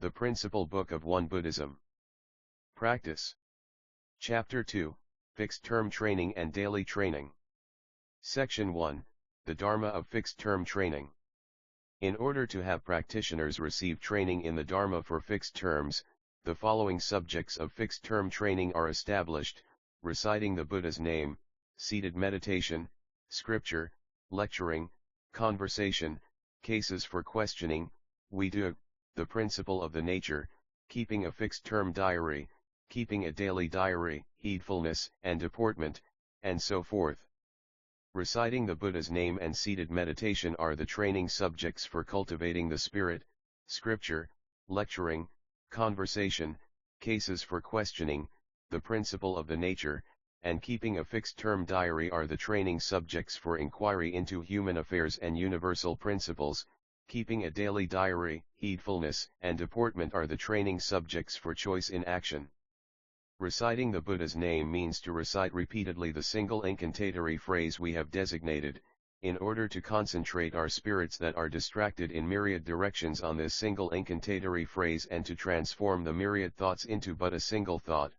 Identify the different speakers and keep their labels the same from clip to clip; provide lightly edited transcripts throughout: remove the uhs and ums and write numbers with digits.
Speaker 1: The Principal Book of Won Buddhism. Practice. Chapter 2, Fixed-Term Training and Daily Training. Section 1, The Dharma of Fixed-Term Training. In order to have practitioners receive training in the Dharma for fixed terms, the following subjects of fixed-term training are established: reciting the Buddha's name, seated meditation, scripture, lecturing, conversation, cases for questioning, the principle of the nature, keeping a fixed-term diary, keeping a daily diary, heedfulness and deportment, and so forth. Reciting the Buddha's name and seated meditation are the training subjects for cultivating the spirit. Scripture, lecturing, conversation, cases for questioning, the principle of the nature, and keeping a fixed-term diary are the training subjects for inquiry into human affairs and universal principles. Keeping a daily diary, heedfulness and deportment are the training subjects for choice in action. Reciting the Buddha's name means to recite repeatedly the single incantatory phrase we have designated, in order to concentrate our spirits that are distracted in myriad directions on this single incantatory phrase and to transform the myriad thoughts into but a single thought.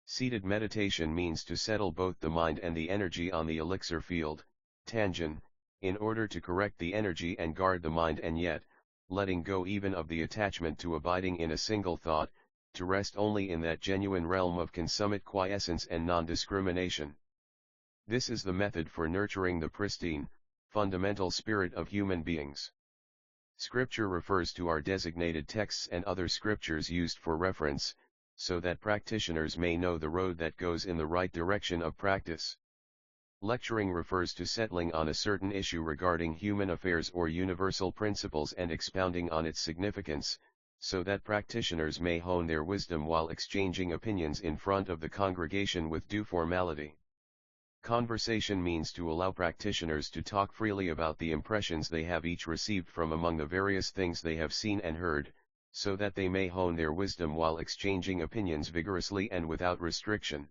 Speaker 1: Seated meditation means to settle both the mind and the energy on the elixir field, Tanjin, in order to correct the energy and guard the mind, and yet, letting go even of the attachment to abiding in a single thought, to rest only in that genuine realm of consummate quiescence and non-discrimination. This is the method for nurturing the pristine, fundamental spirit of human beings. Scripture refers to our designated texts and other scriptures used for reference, so that practitioners may know the road that goes in the right direction of practice. Lecturing refers to settling on a certain issue regarding human affairs or universal principles and expounding on its significance, so that practitioners may hone their wisdom while exchanging opinions in front of the congregation with due formality. Conversation means to allow practitioners to talk freely about the impressions they have each received from among the various things they have seen and heard, so that they may hone their wisdom while exchanging opinions vigorously and without restriction.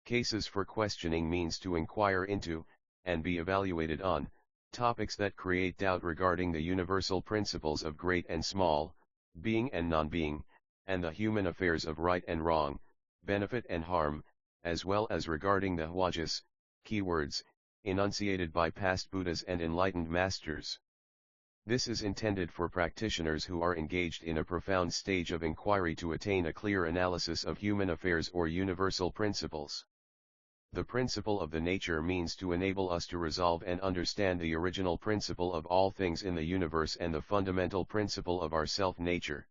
Speaker 1: Cases for questioning means to inquire into, and be evaluated on, topics that create doubt regarding the universal principles of great and small, being and non-being, and the human affairs of right and wrong, benefit and harm, as well as regarding the hwajas, keywords, enunciated by past Buddhas and enlightened masters. This is intended for practitioners who are engaged in a profound stage of inquiry to attain a clear analysis of human affairs or universal principles. The principle of the nature means to enable us to resolve and understand the original principle of all things in the universe and the fundamental principle of our self-nature.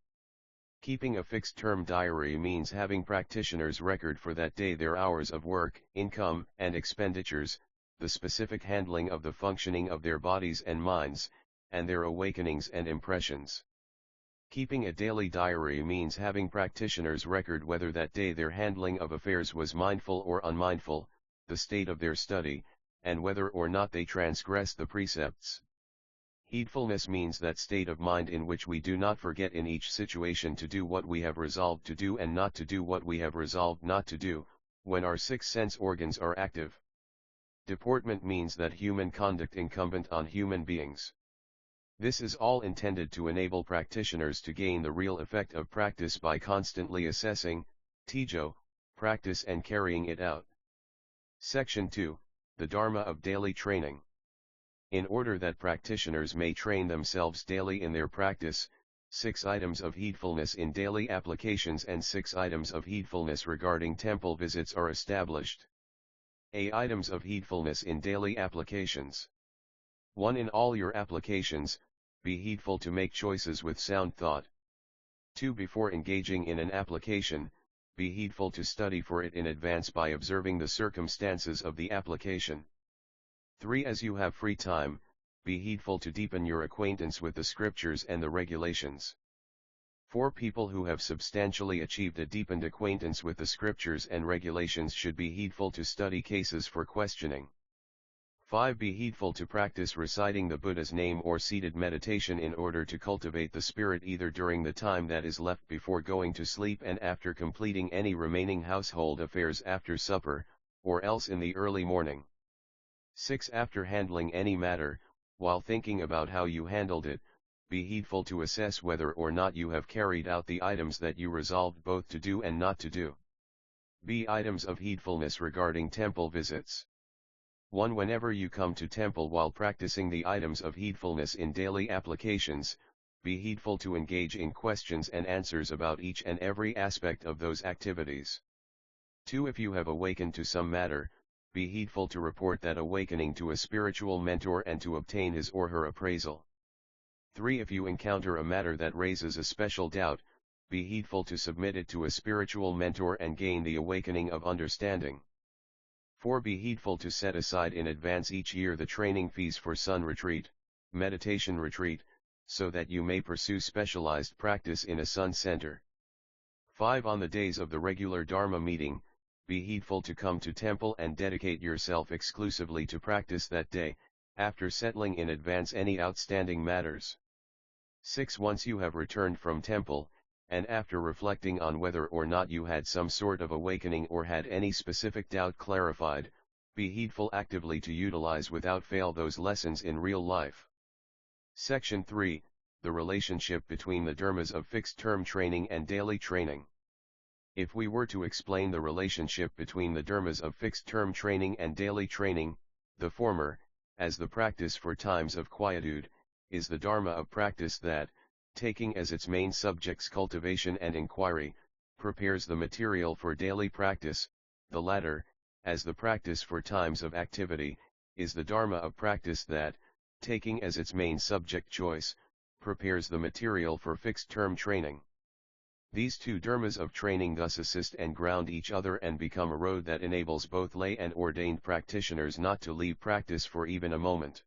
Speaker 1: Keeping a fixed-term diary means having practitioners record for that day their hours of work, income, and expenditures, the specific handling of the functioning of their bodies and minds, and their awakenings and impressions. Keeping a daily diary means having practitioners record whether that day their handling of affairs was mindful or unmindful, the state of their study, and whether or not they transgress the precepts. Heedfulness means that state of mind in which we do not forget in each situation to do what we have resolved to do and not to do what we have resolved not to do, when our 6 sense organs are active. Deportment means that human conduct incumbent on human beings. This is all intended to enable practitioners to gain the real effect of practice by constantly assessing, tijo, practice and carrying it out. Section 2, The Dharma of Daily Training. In order that practitioners may train themselves daily in their practice, 6 items of heedfulness in daily applications and 6 items of heedfulness regarding temple visits are established. Items of heedfulness in daily applications. 1. In all your applications, be heedful to make choices with sound thought. 2. Before engaging in an application, be heedful to study for it in advance by observing the circumstances of the application. 3. As you have free time, be heedful to deepen your acquaintance with the scriptures and the regulations. 4. People who have substantially achieved a deepened acquaintance with the scriptures and regulations should be heedful to study cases for questioning. 5. Be heedful to practice reciting the Buddha's name or seated meditation in order to cultivate the spirit either during the time that is left before going to sleep and after completing any remaining household affairs after supper, or else in the early morning. 6. After handling any matter, while thinking about how you handled it, be heedful to assess whether or not you have carried out the items that you resolved both to do and not to do. B. Items of heedfulness regarding temple visits. 1. Whenever you come to temple while practicing the items of heedfulness in daily applications, be heedful to engage in questions and answers about each and every aspect of those activities. 2. If you have awakened to some matter, be heedful to report that awakening to a spiritual mentor and to obtain his or her appraisal. 3. If you encounter a matter that raises a special doubt, be heedful to submit it to a spiritual mentor and gain the awakening of understanding. 4. Be heedful to set aside in advance each year the training fees for sun retreat, meditation retreat, so that you may pursue specialized practice in a sun center. 5. On the days of the regular Dharma meeting, be heedful to come to temple and dedicate yourself exclusively to practice that day, after settling in advance any outstanding matters. 6. Once you have returned from temple, and after reflecting on whether or not you had some sort of awakening or had any specific doubt clarified, be heedful actively to utilize without fail those lessons in real life. Section 3, the relationship between the dharmas of fixed-term training and daily training. If we were to explain the relationship between the dharmas of fixed-term training and daily training, the former, as the practice for times of quietude, is the dharma of practice that, taking as its main subjects cultivation and inquiry, prepares the material for daily practice. The latter, as the practice for times of activity, is the dharma of practice that, taking as its main subject choice, prepares the material for fixed-term training. These two dharmas of training thus assist and ground each other and become a road that enables both lay and ordained practitioners not to leave practice for even a moment.